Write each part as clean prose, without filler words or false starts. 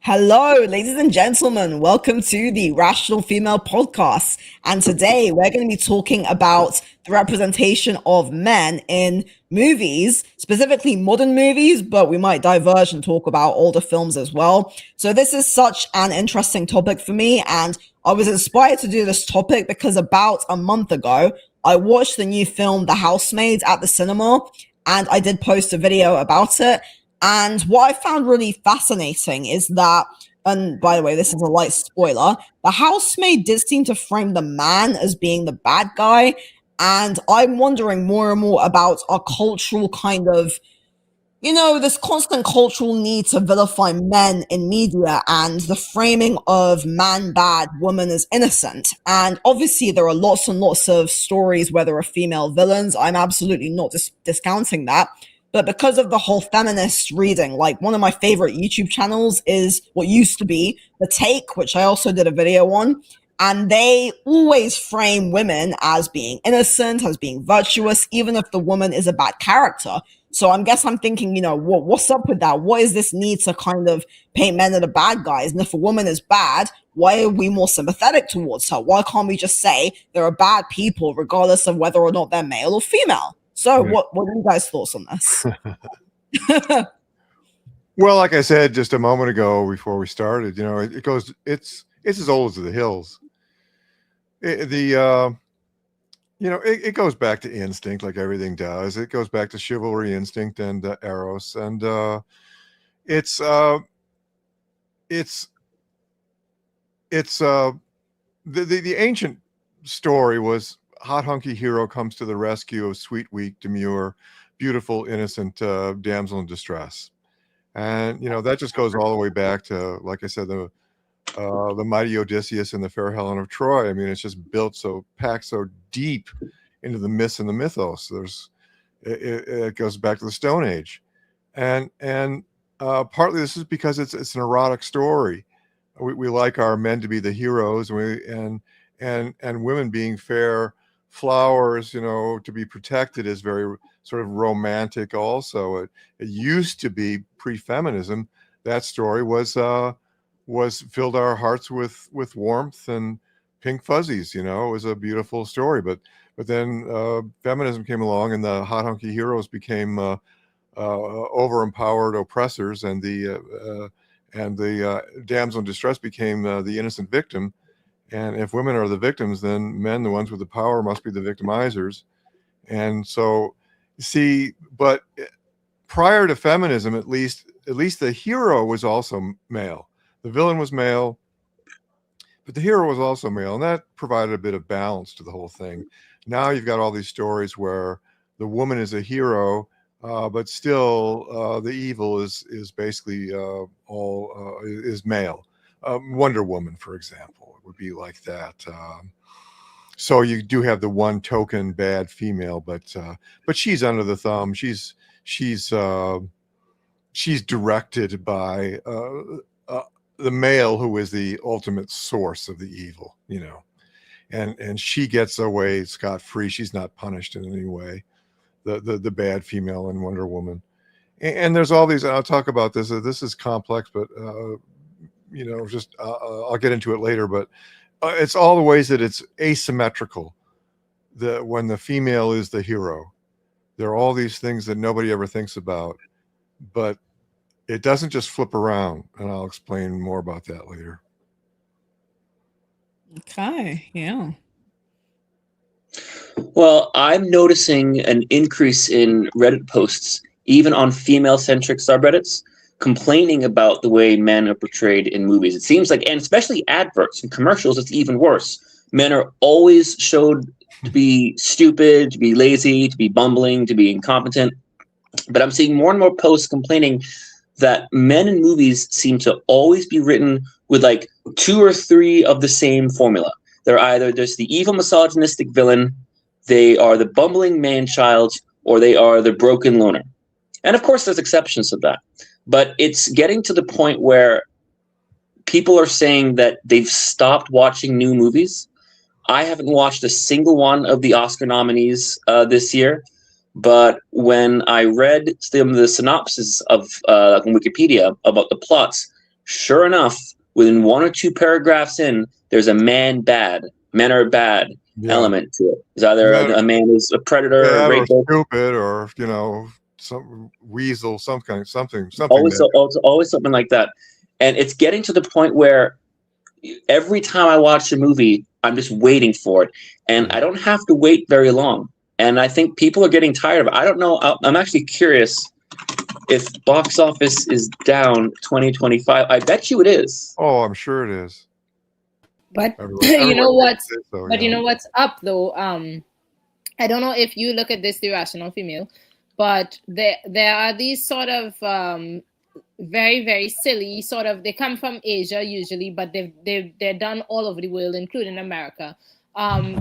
Hello, ladies and gentlemen. Welcome to the Rational Female Podcast. And today we're going to be talking about the representation of men in movies, specifically modern movies, but we might diverge and talk about older films as well. So this is such an interesting topic for me. And I was inspired to do this topic because about a month ago, I watched the new film, The Housemaid, at the cinema, and I did post a video about it. And what I found really fascinating is that, and by the way, this is a light spoiler, the housemaid did seem to frame the man as being the bad guy. And I'm wondering more and more about our cultural kind of, this constant cultural need to vilify men in media and the framing of man bad, woman as innocent. And obviously there are lots and lots of stories where there are female villains. I'm absolutely not discounting that. But because of the whole feminist reading, like one of my favorite YouTube channels is what used to be The Take, which I also did a video on. And they always frame women as being innocent, as being virtuous, even if the woman is a bad character. So I'm thinking, what's up with that? What is this need to kind of paint men as the bad guys? And if a woman is bad, why are we more sympathetic towards her? Why can't we just say there are bad people, regardless of whether or not they're male or female? So what are you guys' thoughts on this? Well, like I said just a moment ago before we started, it's as old as the hills. It goes back to instinct, like everything does. It goes back to chivalry, instinct, and eros, and the ancient story was hot hunky hero comes to the rescue of sweet, weak, demure, beautiful, innocent damsel in distress, and that just goes all the way back to, like I said, the mighty Odysseus and the fair Helen of Troy. I mean, it's just packed so deep into the myths and the mythos. It goes back to the Stone Age, and partly this is because it's an erotic story. We like our men to be the heroes, and women being fair flowers, to be protected is very sort of romantic. Also, it used to be pre-feminism. That story was filled our hearts with warmth and pink fuzzies. It was a beautiful story. But then feminism came along, and the hot hunky heroes became over-empowered oppressors, and the damsel in distress became the innocent victim. And if women are the victims, then men, the ones with the power, must be the victimizers. And so, but prior to feminism, at least the hero was also male. The villain was male, but the hero was also male, and that provided a bit of balance to the whole thing. Now you've got all these stories where the woman is a hero, but still the evil is basically is male. Wonder Woman, for example, would be like that. So you do have the one token bad female, but she's under the thumb. She's directed by the male, who is the ultimate source of the evil, and she gets away scot-free. She's not punished in any way. The bad female in Wonder Woman, and there's all these. And I'll talk about this. This is complex, but I'll get into it later. But it's all the ways that it's asymmetrical. When the female is the hero, there are all these things that nobody ever thinks about, but it doesn't just flip around, and I'll explain more about that later. Okay, yeah. Well, I'm noticing an increase in Reddit posts, even on female-centric subreddits, complaining about the way men are portrayed in movies. It seems like, and especially adverts and commercials, it's even worse. Men are always showed to be stupid, to be lazy, to be bumbling, to be incompetent. But I'm seeing more and more posts complaining that men in movies seem to always be written with like 2 or 3 of the same formula. There's the evil misogynistic villain, they are the bumbling man-child, or they are the broken loner. And of course there's exceptions to that. But it's getting to the point where people are saying that they've stopped watching new movies. I haven't watched a single one of the Oscar nominees this year. But when I read some of the synopsis of on Wikipedia about the plots, sure enough, within 1 or 2 paragraphs in, there's a men are bad element to it. It's either a man is a predator, or rapist, or stupid, or some weasel, something. Always something like that. And it's getting to the point where every time I watch a movie, I'm just waiting for it, and I don't have to wait very long. And I think people are getting tired of it. I don't know. I'm actually curious if box office is down 2025. I bet you it is. Oh, I'm sure it is. But you know what's up though? I don't know if you look at this, the Rational Female, but there are these sort of very, very silly sort of, they come from Asia usually, but they're done all over the world, including America.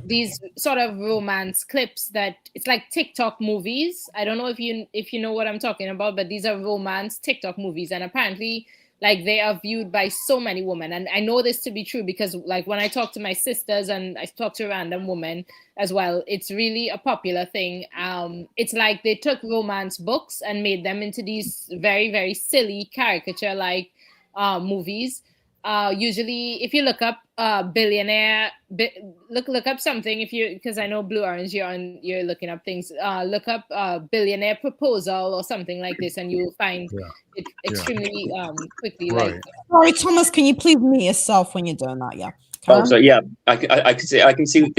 These sort of romance clips that it's like TikTok movies. I don't know if you know what I'm talking about, but these are romance TikTok movies, and apparently like they are viewed by so many women. And I know this to be true because like when I talk to my sisters and I talk to random women as well, it's really a popular thing. It's like they took romance books and made them into these very, very silly caricature like movies. Usually if you look up billionaire, look up something, because I know Blueorange, you're looking up things, look up billionaire proposal or something like this, and you'll find it extremely quickly. Right. Like, sorry, Thomas, can you please mute yourself when you're doing that? Yeah. Oh, so yeah, I can see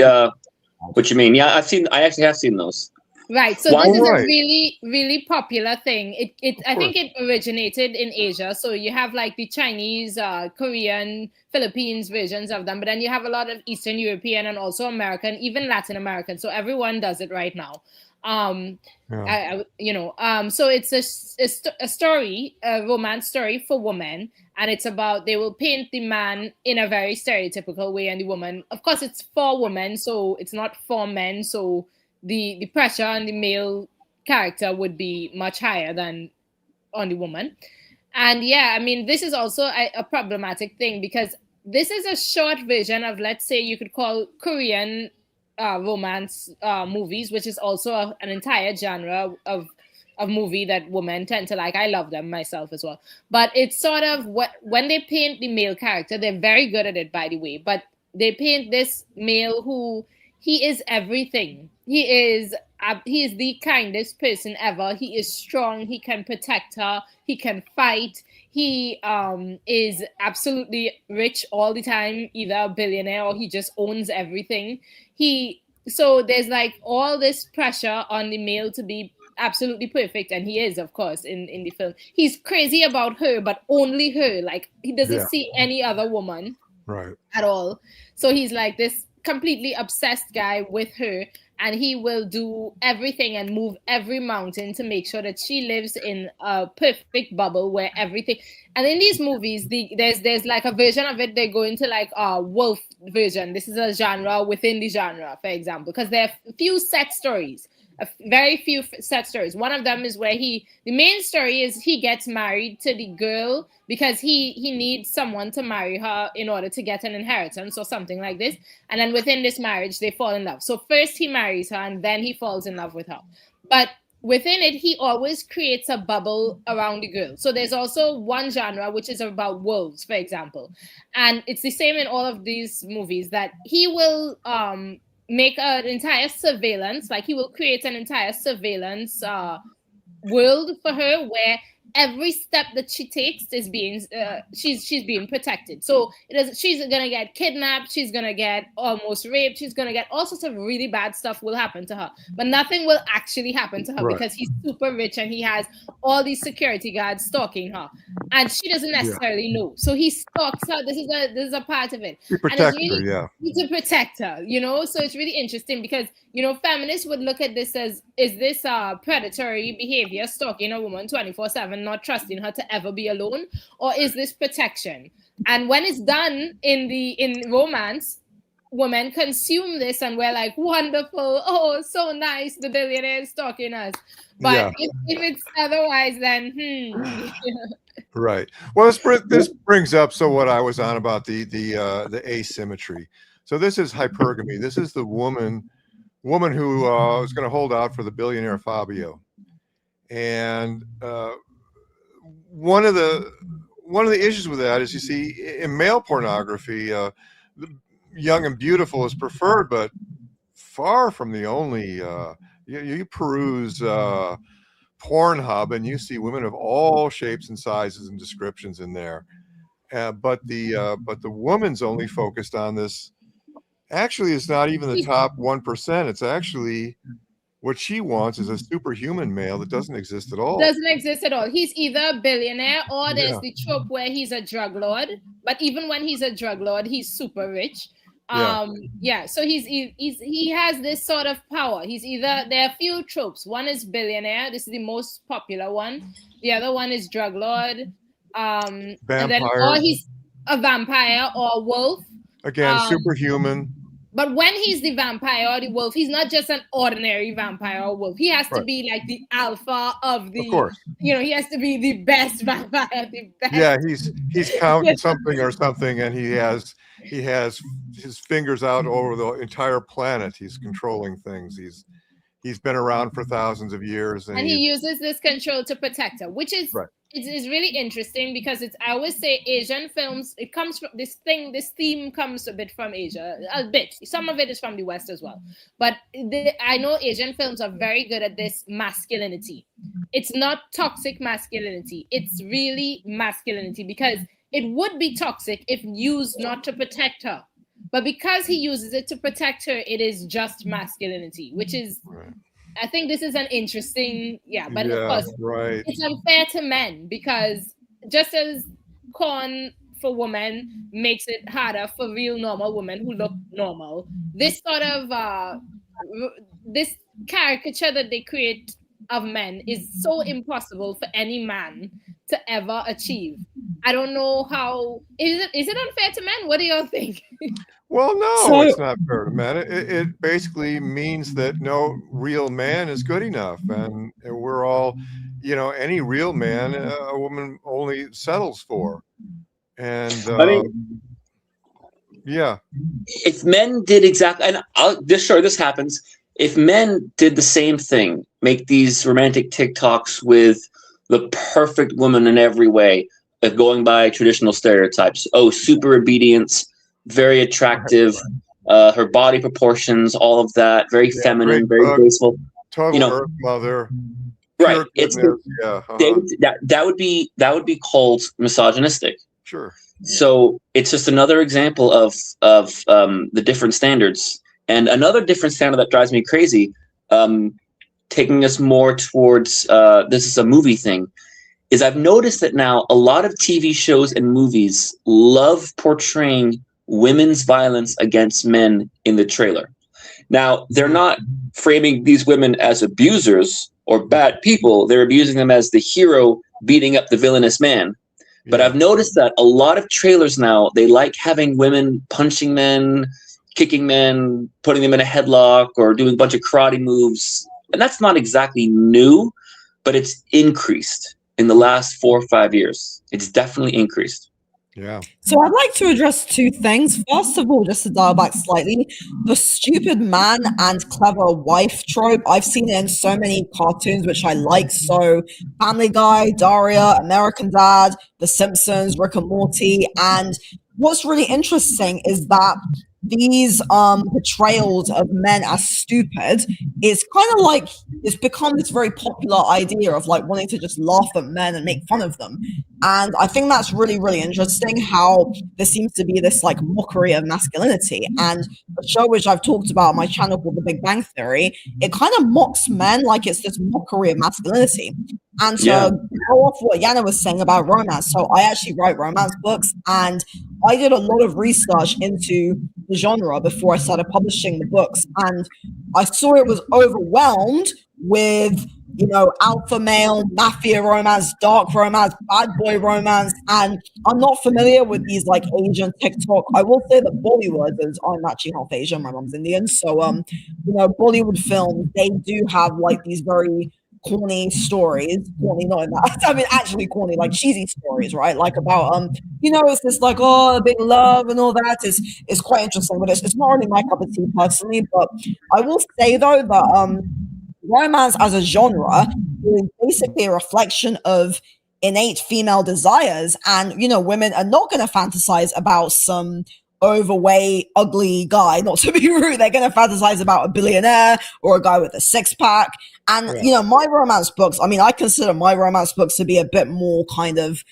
what you mean. Yeah, I actually have seen those. Right. So this is a really, really popular thing. I think it originated in Asia. So you have like the Chinese, Korean, Philippines versions of them, but then you have a lot of Eastern European and also American, even Latin American. So everyone does it right now. So it's a story, a romance story for women, and it's about, they will paint the man in a very stereotypical way, and the woman, of course, it's for women, so it's not for men. So the pressure on the male character would be much higher than on the woman. And yeah, I mean, this is also a problematic thing because this is a short version of, let's say, you could call Korean romance movies, which is also an entire genre of movie that women tend to like. I love them myself as well. But it's sort of when they paint the male character, they're very good at it, by the way, but they paint this male who, he is everything. He is the kindest person ever. He is strong. He can protect her. He can fight. He is absolutely rich all the time, either a billionaire or he just owns everything. So there's like all this pressure on the male to be absolutely perfect, and he is, of course, in the film. He's crazy about her, but only her. Like he doesn't see any other woman at all. So he's like this completely obsessed guy with her, and he will do everything and move every mountain to make sure that she lives in a perfect bubble where everything. And in these movies, there's like a version of it, they go into like a wolf version. This is a genre within the genre, for example, because there are a few set stories. Very few set stories. One of them is where the main story is he gets married to the girl because he needs someone to marry her in order to get an inheritance or something like this. And then within this marriage, they fall in love. So first he marries her and then he falls in love with her. But within it, he always creates a bubble around the girl. So there's also one genre which is about wolves, for example. And it's the same in all of these movies, that he will make an entire surveillance, like he will create an entire surveillance world for her where every step that she takes is being she's being protected. So she's gonna get kidnapped, she's gonna get almost raped, she's gonna get all sorts of really bad stuff will happen to her, but nothing will actually happen to her because he's super rich and he has all these security guards stalking her, and she doesn't necessarily know. So he stalks her. This is a part of it. He's to protect her, you know. So it's really interesting because, you know, feminists would look at this as, is this predatory behavior, stalking a woman 24/7, not trusting her to ever be alone, or is this protection? And when it's done in romance, women consume this and we're like, wonderful, oh, so nice, the billionaire is stalking us. But if it's otherwise, then Right. Well, this brings up what I was on about the asymmetry. So this is hypergamy. This is the woman who is going to hold out for the billionaire Fabio, and one of one of the issues with that is, you see, in male pornography, young and beautiful is preferred, but far from the only. You peruse Pornhub and you see women of all shapes and sizes and descriptions in there, but the woman's only focused on this. Actually, it's not even the top 1%. It's actually what she wants is a superhuman male that doesn't exist at all. Doesn't exist at all. He's either a billionaire or there's the trope where he's a drug lord. But even when he's a drug lord, he's super rich. So he has this sort of power. He's either, there are a few tropes. One is billionaire. This is the most popular one. The other one is drug lord. Vampire. And then, or he's a vampire or a wolf. Again, superhuman. But when he's the vampire or the wolf, he's not just an ordinary vampire or wolf. He has to be like the alpha of the. Of course. He has to be the best vampire, the best. Yeah, he's counting something or something, and he has his fingers out over the entire planet. He's controlling things. He's been around for thousands of years, and he uses this control to protect her, which is it's really interesting because I always say Asian films. It comes from this theme comes a bit from Asia, a bit. Some of it is from the West as well, but I know Asian films are very good at this masculinity. It's not toxic masculinity. It's really masculinity, because it would be toxic if used not to protect her. But because he uses it to protect her, it is just masculinity, which is, I think this is an interesting, but of course, it's unfair to men, because just as corn for women makes it harder for real normal women who look normal, this sort of, this caricature that they create of men is so impossible for any man to ever achieve. I don't know how, is it unfair to men? What do y'all think? Well, no, it's not fair to men. It basically means that no real man is good enough, and we're all, any real man a woman only settles for. And if men did exactly, and this happens. If men did the same thing, make these romantic TikToks with the perfect woman in every way, going by traditional stereotypes. Oh, super obedience, very attractive, her body proportions, all of that, very feminine, very graceful. Total Earth Mother. Right. That would be called misogynistic. Sure. So it's just another example of the different standards. And another different standard that drives me crazy, taking us more towards this is a movie thing, is I've noticed that now a lot of TV shows and movies love portraying women's violence against men in the trailer. Now, they're not framing these women as abusers or bad people. They're abusing them as the hero beating up the villainous man. But I've noticed that a lot of trailers now, they like having women punching men, kicking men, putting them in a headlock, or doing a bunch of karate moves. And that's not exactly new, but it's increased in the last 4 or 5 years. It's definitely increased. Yeah. So I'd like to address two things. First of all, just to dial back slightly, the stupid man and clever wife trope. I've seen it in so many cartoons, which I like. So Family Guy, Daria, American Dad, The Simpsons, Rick and Morty. And what's really interesting is that these portrayals of men as stupid is kind of like, it's become this very popular idea of like wanting to just laugh at men and make fun of them. And I think that's really, really interesting how there seems to be this like mockery of masculinity. And the show which I've talked about on my channel called The Big Bang Theory, it kind of mocks men like it's this mockery of masculinity. And to go off what Jana was saying about romance, so I actually write romance books, and I did a lot of research into the genre before I started publishing the books, and I saw it was overwhelmed with, alpha male, mafia romance, dark romance, bad boy romance, and I'm not familiar with these like Asian TikTok. I will say that Bollywood is, I'm actually half Asian, my mom's Indian, so Bollywood films, they do have like these very corny stories, corny not in that, I mean actually corny, like cheesy stories, right? Like about it's this like, oh, big love and all that is quite interesting, but it's not really my cup of tea personally. But I will say though that romance as a genre is basically a reflection of innate female desires. And, you know, women are not going to fantasize about some overweight, ugly guy, not to be rude. They're going to fantasize about a billionaire or a guy with a six-pack. And, you know, my romance books, I mean, I consider my romance books to be a bit more kind of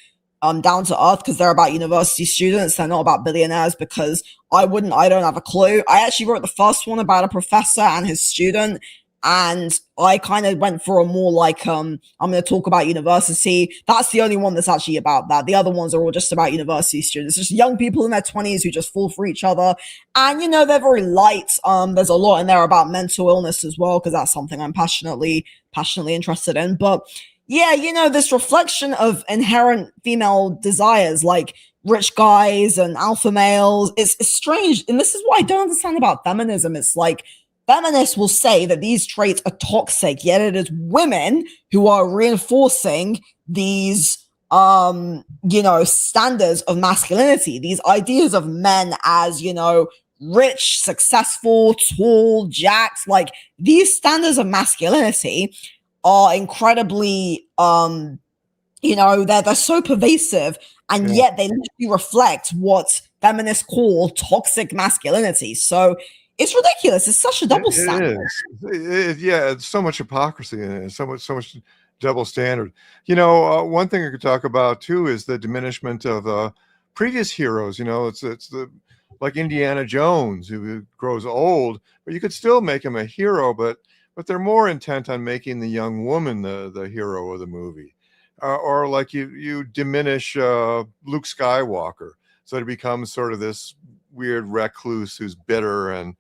down to earth, because they're about university students. They're not about billionaires, because I don't have a clue. I actually wrote the first one about a professor and his student, and I kind of went for a more like, I'm going to talk about university. That's the only one that's actually about that. The other ones are all just about university students, just young people in their 20s who just fall for each other. And, you know, they're very light. There's a lot in there about mental illness as well, because that's something I'm passionately interested in. But yeah, you know, this reflection of inherent female desires, like rich guys and alpha males, is strange. And this is what I don't understand about feminism. It's like, feminists will say that these traits are toxic, yet it is women who are reinforcing these, you know, standards of masculinity, these ideas of men as, you know, rich, successful, tall, jacked. Like, these standards of masculinity are incredibly, you know, they're so pervasive, and yet they literally reflect what feminists call toxic masculinity. So it's ridiculous. It's such a double standard. It's so much hypocrisy in it. So much double standard. You know, one thing I could talk about too is the diminishment of previous heroes. You know, it's the like Indiana Jones, who grows old, but you could still make him a hero, but they're more intent on making the young woman the hero of the movie. Or like you diminish Luke Skywalker, so it becomes sort of this weird recluse who's bitter and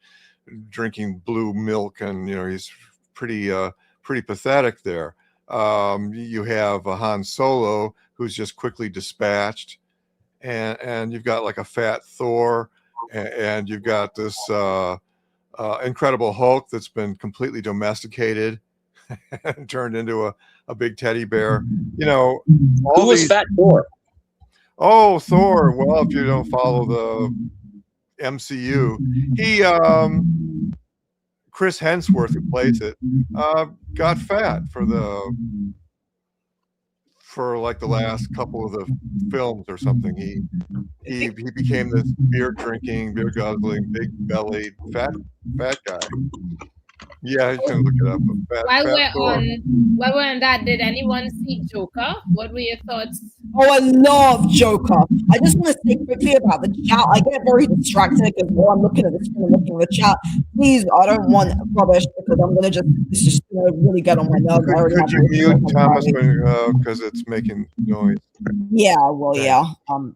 drinking blue milk, and, you know, he's pretty pathetic there. You have a Han Solo who's just quickly dispatched, and you've got like a fat Thor, and you've got this Incredible Hulk that's been completely domesticated and turned into a big teddy bear. You know, who was Fat Thor? Oh, Thor. Well, if you don't follow the MCU, he Chris Hemsworth, who plays it, got fat for like the last couple of the films or something. He became this beer drinking, beer guzzling, big bellied, fat guy. Yeah, you can look it up. While we're on that, did anyone see Joker? What were your thoughts? Oh, I love Joker. I just want to say quickly about the chat. I get very distracted because while I'm looking at the screen and looking at the chat, please, I don't want rubbish, because I'm going to it's just really get on my nerves. Could you mute Thomas because it's making noise? Yeah, well, okay. Yeah.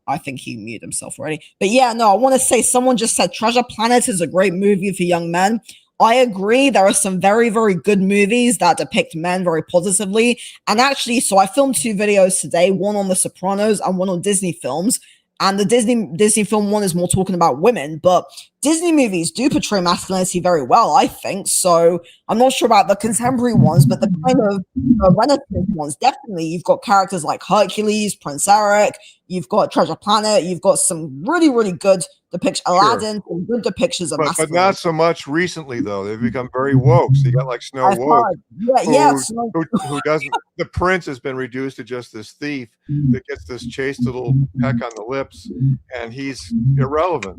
I think he muted himself already. But yeah, no, I want to say, someone just said Treasure Planet is a great movie for young men. I agree. There are some very, very good movies that depict men very positively. And actually, so I filmed 2 videos today, one on The Sopranos and one on Disney films. And the Disney film one is more talking about women, but Disney movies do portray masculinity very well, I think. So I'm not sure about the contemporary ones, but the kind of Renaissance ones, definitely. You've got characters like Hercules, Prince Eric, you've got Treasure Planet, you've got some really, really good depictions, Aladdin, some good depictions of masculinity. But not so much recently, though. They've become very woke. So you got like Snow Woke, who doesn't. The prince has been reduced to just this thief that gets this chaste little peck on the lips, and he's irrelevant.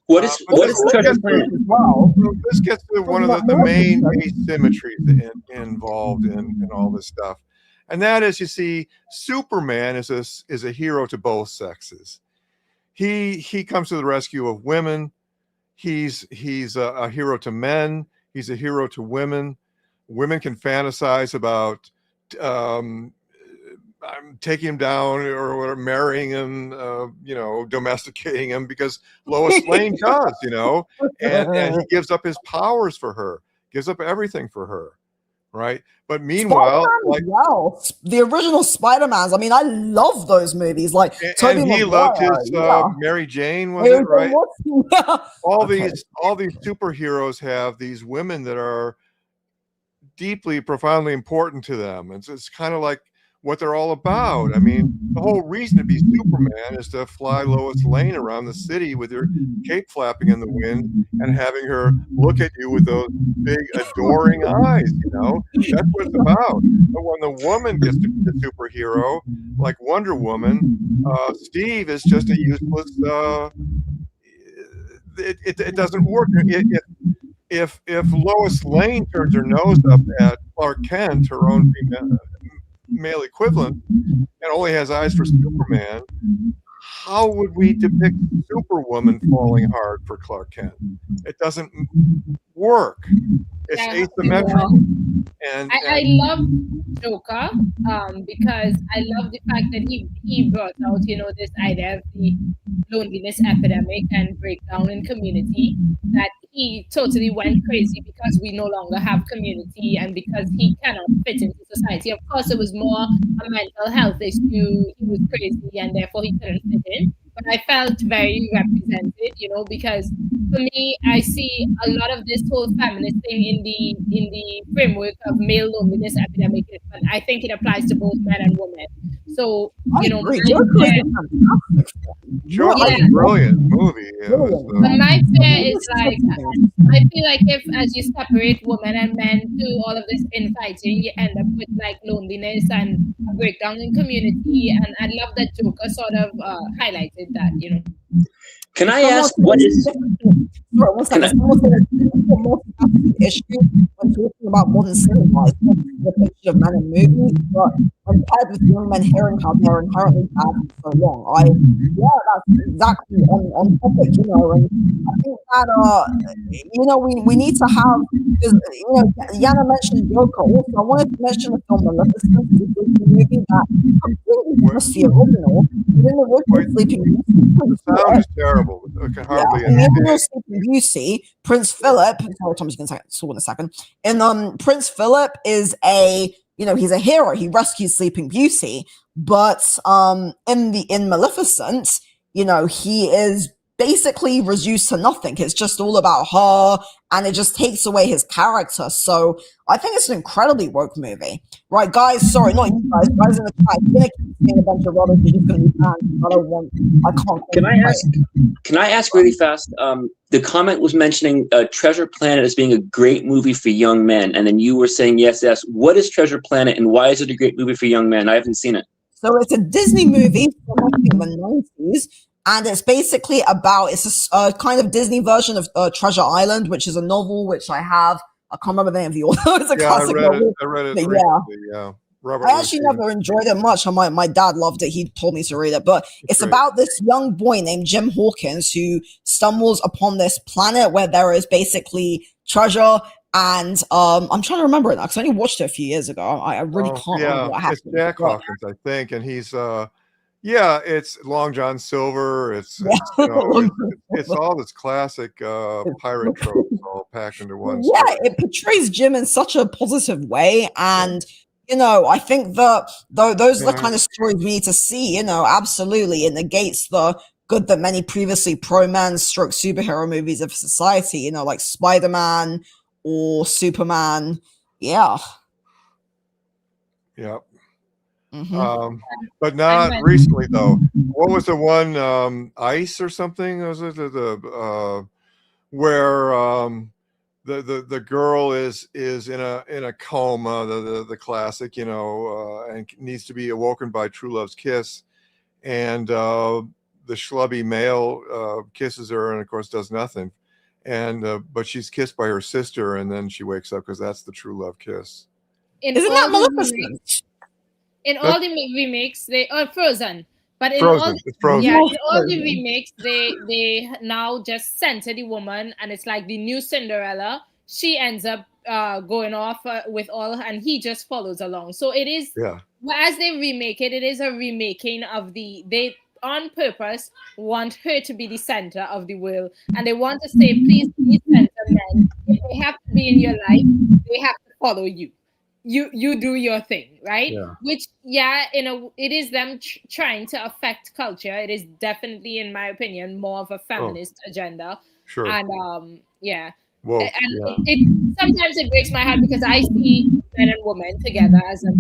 What is Treasure Planet? This gets to one of the main asymmetries involved in all this stuff, and that is, you see, Superman is a hero to both sexes. He comes to the rescue of women. He's a hero to men. He's a hero to women. Women can fantasize about taking him down or marrying him, domesticating him, because Lois Lane does, and he gives up his powers for her, gives up everything for her. Right. But meanwhile, the original Spider-Mans, I mean, I love those movies. Like, and he loved his Mary Jane, was it, right? All these superheroes have these women that are deeply, profoundly important to them. It's kind of like what they're all about. I mean, the whole reason to be Superman is to fly Lois Lane around the city with her cape flapping in the wind and having her look at you with those big adoring eyes, you know? That's what it's about. But when the woman gets to be the superhero, like Wonder Woman, Steve is just a useless, it doesn't work. If Lois Lane turns her nose up at Clark Kent, her own male equivalent, and only has eyes for Superman, how would we depict Superwoman falling hard for Clark Kent? It doesn't work. It's asymmetrical. And I love Joker because I love the fact that he brought out, this idea of the loneliness epidemic and breakdown in community, that he totally went crazy because we no longer have community and because he cannot fit into society. Of course, it was more a mental health issue. He was crazy and therefore he couldn't fit in. But I felt very represented, because for me, I see a lot of this whole feminist thing in the framework of male loneliness epidemic, but I think it applies to both men and women. So, Joker is a brilliant movie. But my fear is I feel like if, as you separate women and men through all of this infighting, you end up with loneliness and a breakdown in community. And I love that Joker sort of highlighted that, Can I ask what is? Issue when talking about modern cinema, it's not the picture of men in movies, but compared with young men hearing how they're inherently bad for so long, that's exactly on topic, and I think that we need to have, Jana mentioned Joker. Also, I wanted to mention the film Maleficent, the Disney movie that completely missed the original. In the original Sleeping Beauty, the sound is terrible. I can hardly in the original Sleeping Beauty, Prince Philip. Sorry, Tom's going to talk in a second. And Prince Philip is he's a hero. He rescues Sleeping Beauty, but in Maleficent, he is basically reduced to nothing. It's just all about her, and it just takes away his character. So I think it's an incredibly woke movie, right, guys? Sorry, not you guys. Guys in the chat, you're gonna keep saying a bunch of rubbish. You're just gonna be banned. I can't. Can I ask really fast? The comment was mentioning Treasure Planet as being a great movie for young men, and then you were saying yes. What is Treasure Planet, and why is it a great movie for young men? I haven't seen it. So it's a Disney movie from the 90s. And it's basically it's a kind of Disney version of Treasure Island, which is a novel which I have. I can't remember the name of the author. It's a classic novel. I read it recently, I actually never enjoyed it much. My dad loved it. He told me to read it. But it's about this young boy named Jim Hawkins who stumbles upon this planet where there is basically treasure. And I'm trying to remember it now because I only watched it a few years ago. I really can't remember what happened. It's Jack Hawkins, I think. And he's... it's Long John Silver. It's all this classic pirate tropes all packed into one. Yeah, it portrays Jim in such a positive way, and I think that those are the kind of stories we need to see. Absolutely, it negates the good that many previously pro-man stroke superhero movies of society, like Spider-Man or Superman. Yeah. Yep. Mm-hmm. But not recently though. What was the one Ice or something? Was it where the girl is in a coma, the classic, and needs to be awoken by true love's kiss, and the schlubby male kisses her and of course does nothing, and but she's kissed by her sister and then she wakes up because that's the true love kiss. Isn't that Maleficent? In all the remakes, they are Frozen. But in Frozen. in all the remakes, they now just center the woman, and it's like the new Cinderella. She ends up going off with all, and he just follows along. So it is, as they remake it, it is a remaking of they on purpose want her to be the center of the world, and they want to say, please be center men. If they have to be in your life, they have to follow you. You do your thing, right? Yeah. Which, it is them trying to affect culture. It is definitely, in my opinion, more of a feminist agenda. Sure. And Well, it sometimes it breaks my heart because I see men and women together as a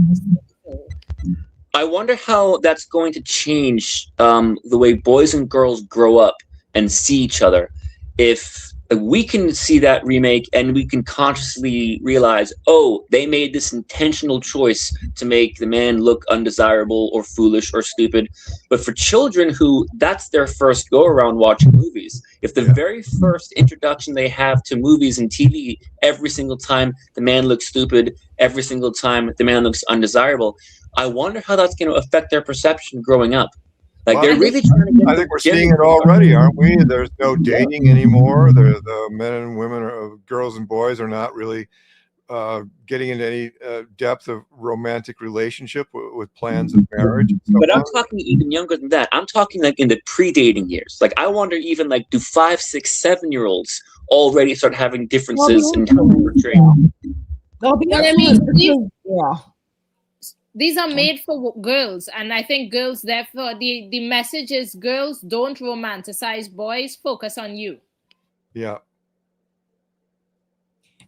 I wonder how that's going to change the way boys and girls grow up and see each other. If we can see that remake and we can consciously realize, oh, they made this intentional choice to make the man look undesirable or foolish or stupid. But for children who that's their first go around watching movies, if the very first introduction they have to movies and TV, every single time the man looks stupid, every single time the man looks undesirable, I wonder how that's going to affect their perception growing up. Like, they're really trying to get. I think we're seeing it already, aren't we? There's no dating anymore. The men and women, girls and boys, are not really getting into any depth of romantic relationship with plans of marriage. But I'm talking even younger than that. I'm talking like in the pre-dating years. Like, I wonder even like, do 5, 6, 7-year-olds already start having differences in how they portray? These are made for girls, and I think girls, therefore, the message is girls don't romanticize boys, focus on you. Yeah.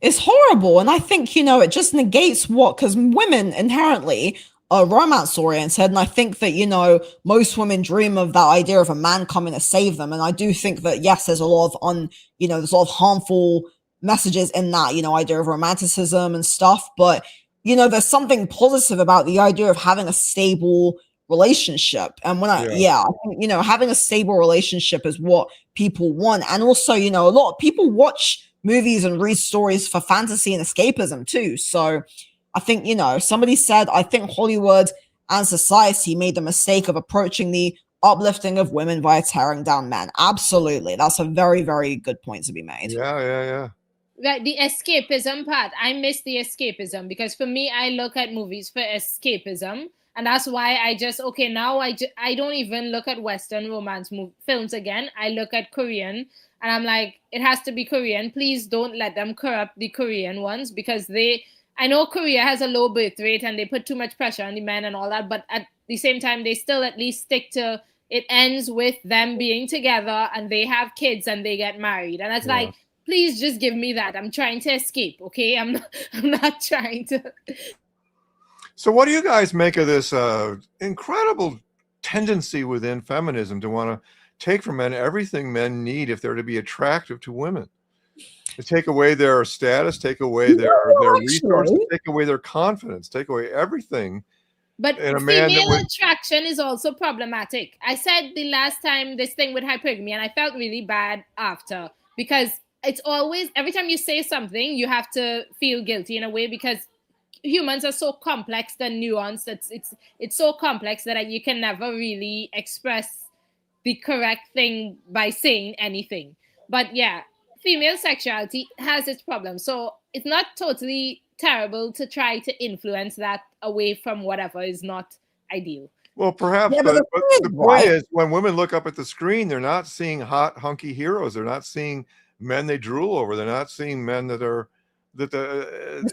It's horrible. And I think, it just negates because women inherently are romance oriented. And I think that, most women dream of that idea of a man coming to save them. And I do think that, yes, there's a lot of there's a lot of harmful messages in that, idea of romanticism and stuff. But there's something positive about the idea of having a stable relationship. And I think, having a stable relationship is what people want. And also, a lot of people watch movies and read stories for fantasy and escapism too. So I think, somebody said, I think Hollywood and society made the mistake of approaching the uplifting of women via tearing down men. Absolutely. That's a very, very good point to be made. Yeah. Right, the escapism part. I miss the escapism because for me, I look at movies for escapism, and that's why I don't even look at Western romance films again. I look at Korean, and I'm like, it has to be Korean. Please don't let them corrupt the Korean ones because I know Korea has a low birth rate and they put too much pressure on the men and all that, but at the same time, they still at least stick to it. Ends with them being together and they have kids and they get married, and it's like, please just give me that. I'm trying to escape, okay? I'm not trying to. So what do you guys make of this incredible tendency within feminism to want to take from men everything men need if they're to be attractive to women? To take away their status, take away their resources, take away their confidence, take away everything. But female attraction is also problematic. I said the last time this thing with hypergamy, and I felt really bad after because it's always, every time you say something, you have to feel guilty in a way because humans are so complex and nuanced. It's so complex that you can never really express the correct thing by saying anything. But yeah, female sexuality has its problems. So it's not totally terrible to try to influence that away from whatever is not ideal. Well, perhaps, but the point is, when women look up at the screen, they're not seeing hot, hunky heroes. They're not seeing men they drool over. They're not seeing men if they're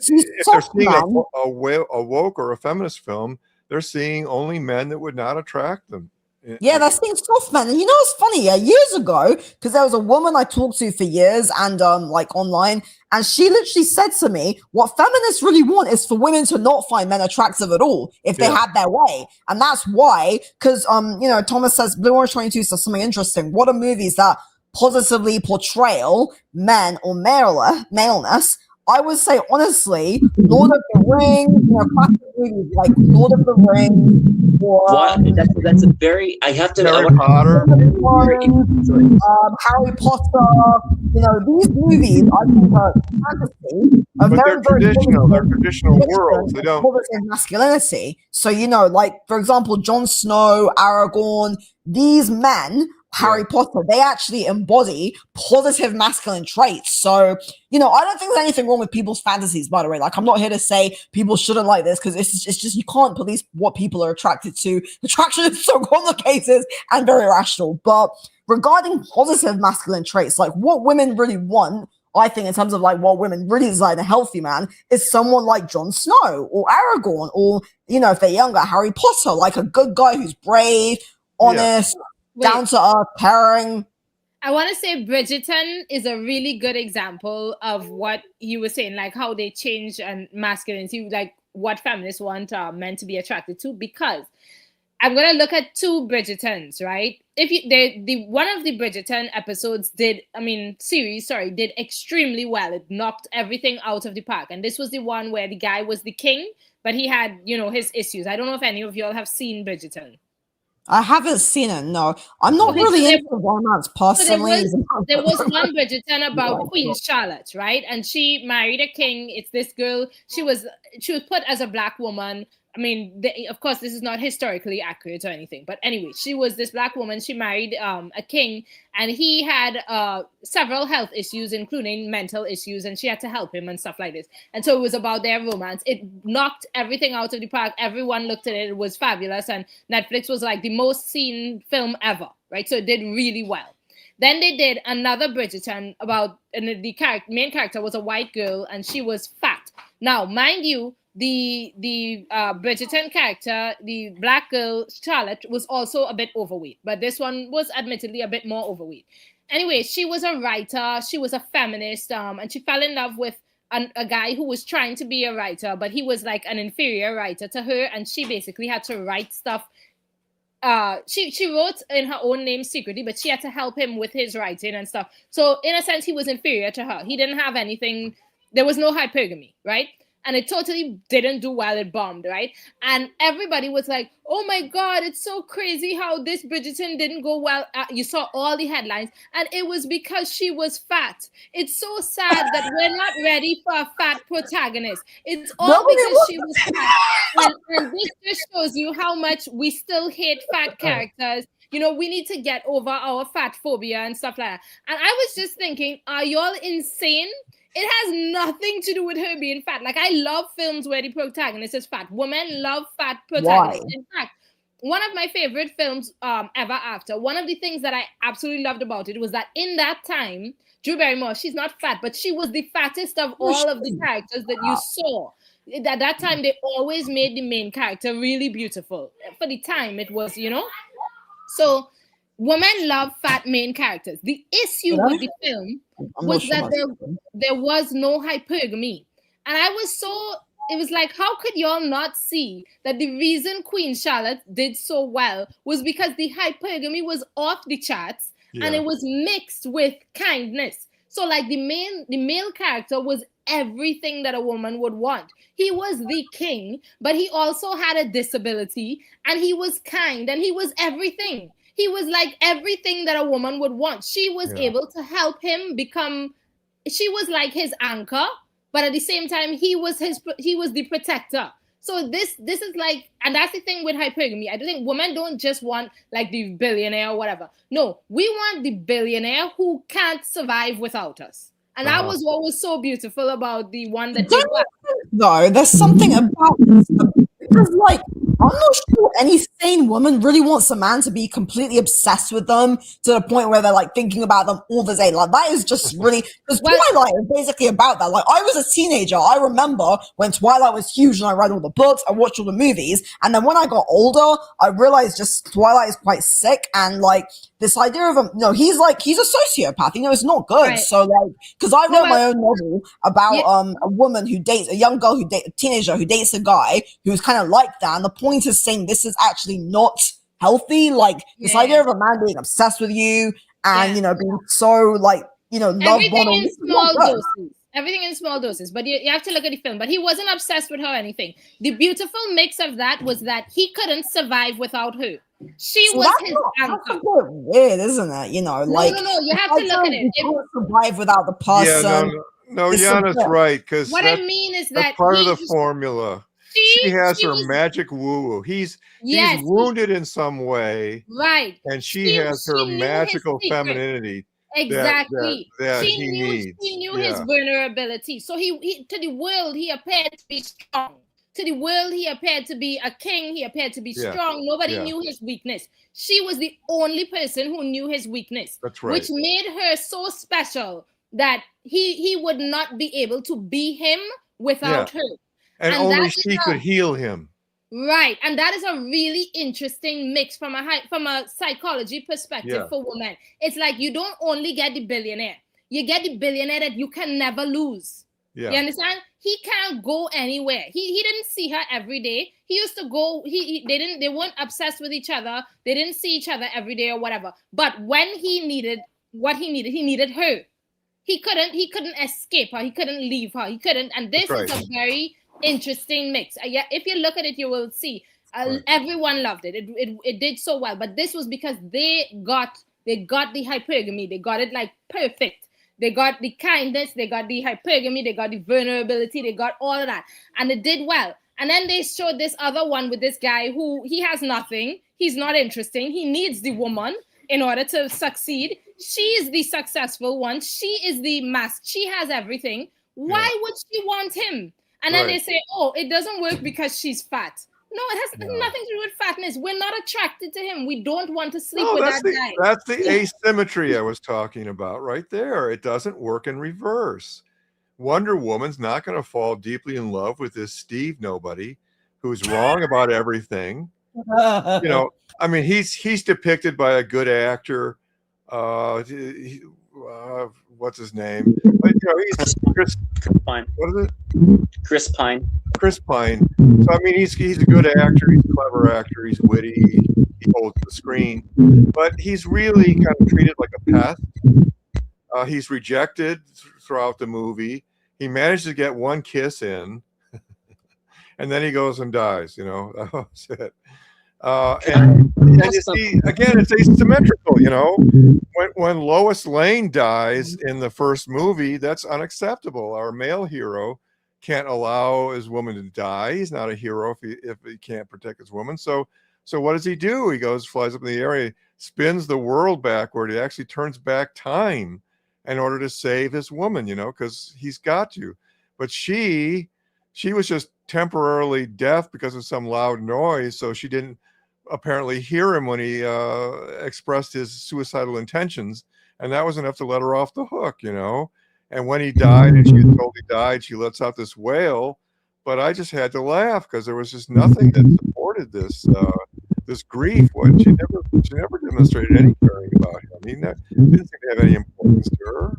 seeing a woke or a feminist film, they're seeing only men that would not attract them. Yeah, they're seeing soft men. And it's funny, years ago, because there was a woman I talked to for years and online, and she literally said to me, what feminists really want is for women to not find men attractive at all if they had their way. And that's why, because Thomas says Blueorange 22 says something interesting. What are movies that positively portrayal men or maleness? I would say honestly, Lord of the Rings, classic movies like Lord of the Rings, or that's a very Harry Potter, Harry Potter. These movies I think are fantasy, are very traditional. They're traditional worlds. They don't masculinity. So for example, Jon Snow, Aragorn, these men. Harry Potter, they actually embody positive masculine traits. So, I don't think there's anything wrong with people's fantasies, by the way. Like, I'm not here to say people shouldn't like this because it's just you can't police what people are attracted to. Attraction is so complicated and very rational. But regarding positive masculine traits, like what women really want, I think in terms of like what women really desire in a healthy man is someone like Jon Snow or Aragorn or, if they're younger, Harry Potter, like a good guy who's brave, honest, down to earth, caring. I want to say Bridgerton is a really good example of what you were saying, like how they change and masculinity. Like what feminists want men to be attracted to, because I'm gonna look at two Bridgertons, right? If you the one of the Bridgerton episodes did extremely well. It knocked everything out of the park, and this was the one where the guy was the king, but he had his issues. I don't know if any of y'all have seen Bridgerton. I haven't seen it. No, I'm not Okay, really so into romance personally. There was one Bridgerton about Queen Charlotte, right? And she married a king. It's this girl. She was put as a black woman. I mean, of course, this is not historically accurate or anything. But anyway, she was this black woman. She married a king, and he had several health issues, including mental issues, and she had to help him and stuff like this. And so it was about their romance. It knocked everything out of the park. Everyone looked at it. It was fabulous. And Netflix was like the most seen film ever, right? So it did really well. Then they did another Bridgerton about, and the main character was a white girl, and she was fat. Now, mind you, the Bridgerton character, the black girl Charlotte, was also a bit overweight, but this one was admittedly a bit more overweight. Anyway, she was a writer, she was a feminist, and she fell in love with a guy who was trying to be a writer, but he was like an inferior writer to her, and she basically had to write stuff. She wrote in her own name secretly, but she had to help him with his writing and stuff. So in a sense, he was inferior to her. He didn't have anything. There was no hypergamy, right? And it totally didn't do well. It bombed, right? And everybody was like, oh my God, it's so crazy how this Bridgerton didn't go well. You saw all the headlines, and it was because she was fat. It's so sad that we're not ready for a fat protagonist. It's all because she was fat. And this just shows you how much we still hate fat characters. We need to get over our fat phobia and stuff like that. And I was just thinking, are y'all insane? It has nothing to do with her being fat. Like, I love films where the protagonist is fat. Women love fat protagonists. Why? In fact, one of my favorite films ever after, one of the things that I absolutely loved about it was that in that time, Drew Barrymore, she's not fat, but she was the fattest of all of the characters that you saw. At that time, they always made the main character really beautiful. For the time, it was, So women love fat main characters. The issue with the film was that there was no hypergamy. And it was like, how could y'all not see that the reason Queen Charlotte did so well was because the hypergamy was off the charts and it was mixed with kindness. So like the male character was everything that a woman would want. He was the king, but he also had a disability, and he was kind, and he was everything. He was like everything that a woman would want. She was able to help him become, she was like his anchor, but at the same time, he was the protector. So this is like, and that's the thing with hypergamy. I don't think women don't just want like the billionaire or whatever. No, we want the billionaire who can't survive without us. And that was what was so beautiful about the one that did well. No, there's something about this. Because, like, I'm not sure any sane woman really wants a man to be completely obsessed with them to the point where they're like thinking about them all the day. Like, that is just really, because Twilight is basically about that. Like, I was a teenager. I remember when Twilight was huge and I read all the books, I watched all the movies. And then when I got older, I realized just Twilight is quite sick. And like this idea of him, he's a sociopath. It's not good. Right. So like, because I wrote my own novel about a woman who dates, a young girl a teenager who dates a guy who's kind of like that. And the point is saying this is actually not healthy. Like this idea of a man being obsessed with you and, being so like, love everything in small doses. Everything in small doses. But you have to look at the film. But he wasn't obsessed with her or anything. The beautiful mix of that was that he couldn't survive without her. She was his anchor. That's a bit weird, isn't it? No. You have to look at it. You can't survive without the person. No, Jana's right. Because what I mean is that part of the formula. She has her magic woo-woo. He's wounded in some way. Right. And she has her magical femininity. Exactly. That he needs. She knew his vulnerability. So he to the world, he appeared to be strong. To the world, he appeared to be a king. He appeared to be strong. Nobody knew his weakness. She was the only person who knew his weakness. That's right. Which made her so special that he would not be able to be him without her. And only she could heal him. Right. And that is a really interesting mix from a psychology perspective for women. It's like you don't only get the billionaire. You get the billionaire that you can never lose. Yeah. You understand? He can't go anywhere. He didn't see her every day. He used to go. They weren't obsessed with each other. They didn't see each other every day or whatever. But when he needed what he needed her. He couldn't escape her. He couldn't leave her. He couldn't. And this is a very interesting mix. Yeah, if you look at it, you will see. Everyone loved it. It did so well. But this was because they got the hypergamy. They got it like perfect. They got the kindness. They got the hypergamy. They got the vulnerability. They got all of that, and it did well. And then they showed this other one with this guy who he has nothing. He's not interesting. He needs the woman in order to succeed. She is the successful one. She is the mask. She has everything. Why would she want him? And then they say, oh, it doesn't work because she's fat. No, it has nothing to do with fatness. We're not attracted to him. We don't want to sleep with that guy. That's the asymmetry I was talking about right there. It doesn't work in reverse. Wonder Woman's not going to fall deeply in love with this Steve nobody who's wrong about everything. You know, I mean, he's depicted by a good actor. What's his name? But, you know, he's Chris Pine. What is it? Chris Pine. Chris Pine. So I mean, he's a good actor. He's a clever actor. He's witty. He holds the screen, but he's really kind of treated like a pest. He's rejected throughout the movie. He managed to get one kiss in, and then he goes and dies. You know, that was it. And you see, again, it's asymmetrical. You know, when Lois Lane dies in the first movie, that's unacceptable. Our male hero can't allow his woman to die. He's not a hero if he can't protect his woman. So what does he do? He flies up in the area, spins the world backward. He actually turns back time in order to save his woman. You know, because he's got to. But she was just temporarily deaf because of some loud noise, so she didn't apparently hear him when he expressed his suicidal intentions, and that was enough to let her off the hook, you know. And when he died, and she was told he died, she lets out this wail. But I just had to laugh because there was just nothing that supported this grief. When she never demonstrated any caring about him. I mean, that didn't seem to have any importance to her.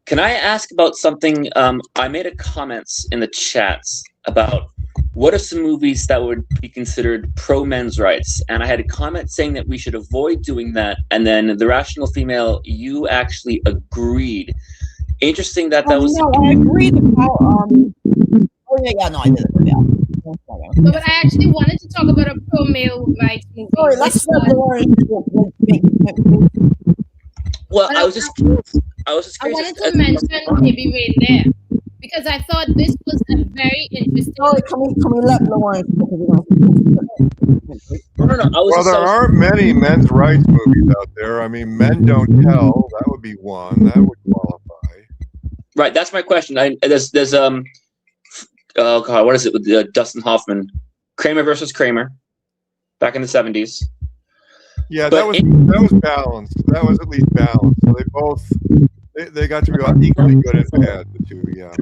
Can I ask about something? I made a comments in the chats about what are some movies that would be considered pro-men's rights? And I had a comment saying that we should avoid doing that. And then the Rational Female, you actually agreed. Interesting that was... No, I agreed about... Oh, yeah, no, I did it. Yeah. No, but I actually wanted to talk about a pro-male rights movie. Sorry, let's Well, I was just curious. I wanted to mention Baby Rain there because I thought this was a very interesting. Sorry, can we let Blueorange? No. There aren't many men's rights movies out there. I mean, Men Don't Tell. That would be one. That would qualify. Right. That's my question. There's oh God, what is it with Dustin Hoffman? Kramer versus Kramer, back in the 70s. Yeah, that was balanced. That was at least balanced. So they got to be equally good and bad, the two. Yeah,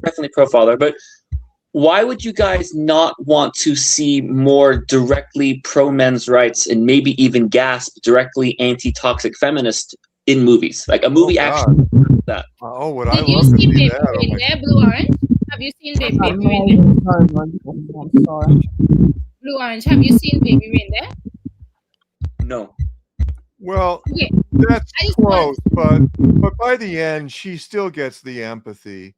definitely pro-father. But why would you guys not want to see more directly pro-men's rights and maybe even gasp directly anti-toxic feminist in movies, like a movie actually that? Oh, would I love to see that? Did you see Baby Rain there, Blueorange? Have you seen Baby Rain there? I'm sorry. Blueorange, have you seen Baby Rain there? No. Well, that's close, but by the end, she still gets the empathy.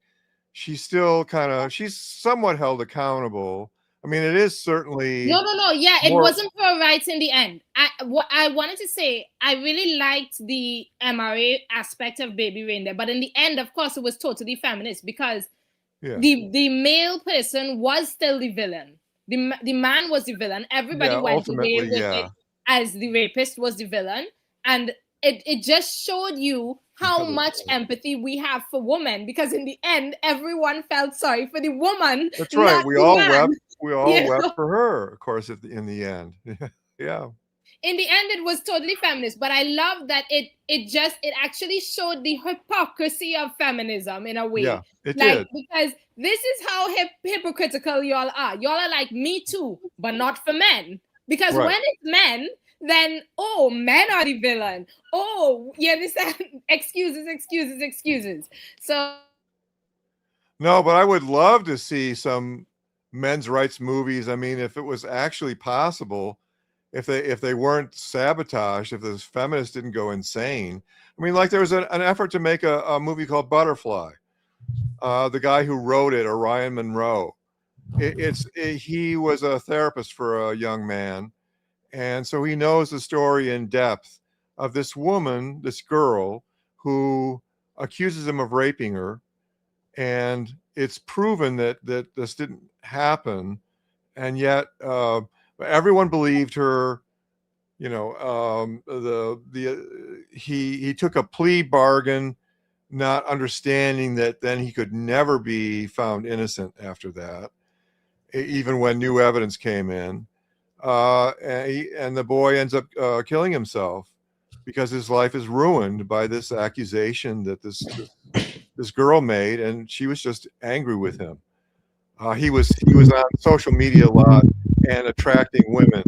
She's still she's somewhat held accountable. I mean, it is certainly... No. Yeah, it wasn't pro rights in the end. What I wanted to say, I really liked the MRA aspect of Baby Rain there, but in the end, of course, it was totally feminist because the male person was still the villain. The man was the villain. Everybody went away with it as the rapist was the villain. And it just showed you how much empathy we have for women, because in the end, everyone felt sorry for the woman. That's right. We all wept. We all wept for her, of course, in the end. Yeah. In the end, it was totally feminist, but I love that it actually showed the hypocrisy of feminism in a way. Yeah, it did. Because this is how hypocritical y'all are. Y'all are like, me too, but not for men. Because when it's men, then, men are the villain. You understand? Excuses. So No, but I would love to see some men's rights movies. I mean, if it was actually possible, if they weren't sabotaged, if the feminists didn't go insane. I mean, like there was an effort to make a movie called Butterfly. The guy who wrote it, Orion Monroe, he was a therapist for a young man, and so he knows the story in depth of this woman, this girl, who accuses him of raping her, and it's proven that this didn't happen, and yet everyone believed her. You know, he took a plea bargain, not understanding that then he could never be found innocent after that, even when new evidence came in. And the boy ends up killing himself because his life is ruined by this accusation that this girl made, and she was just angry with him. He was on social media a lot and attracting women,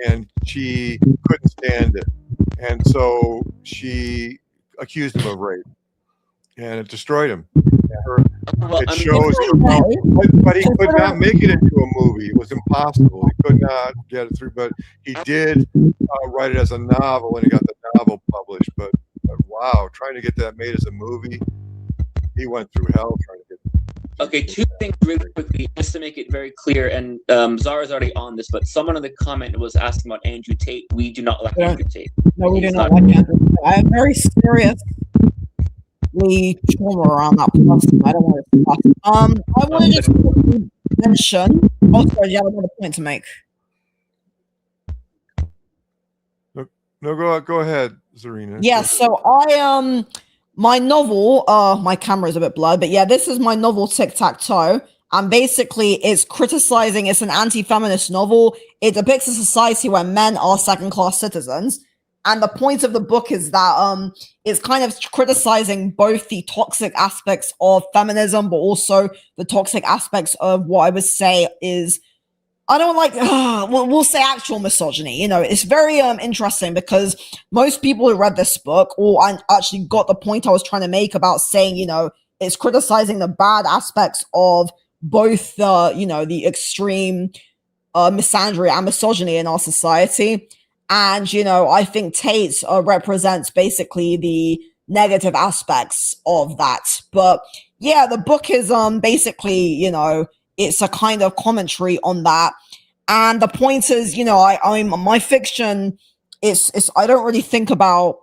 and she couldn't stand it, and so she accused him of rape, and it destroyed him. It shows, but he could not make it into a movie. It was impossible. He could not get it through, but he did write it as a novel, and he got the novel published. But wow, trying to get that made as a movie, he went through hell trying to get. Okay, two things really quickly, just to make it very clear, and Zara's already on this, but someone in the comment was asking about Andrew Tate. We do not like Andrew Tate. No, we do not like Andrew Tate. I am very seriously trauma around that person. I don't want to talk. I want to just mention. Oh, sorry, you have another point to make. No, go ahead, Zarina. Yeah, so my novel, my camera is a bit blurred, but yeah, this is my novel Tic-Tac-Toe, and basically it's criticizing, it's an anti-feminist novel. It depicts a society where men are second-class citizens, and the point of the book is that it's kind of criticizing both the toxic aspects of feminism, but also the toxic aspects of what I would say is, I don't like, we'll say actual misogyny. You know, it's very interesting because most people who read this book, or I actually got the point I was trying to make about saying, you know, it's criticizing the bad aspects of both the, you know, the extreme misandry and misogyny in our society. And, you know, I think Tate represents basically the negative aspects of that. But yeah, the book is basically, you know, it's a kind of commentary on that. And the point is, you know, I'm my fiction is I don't really think about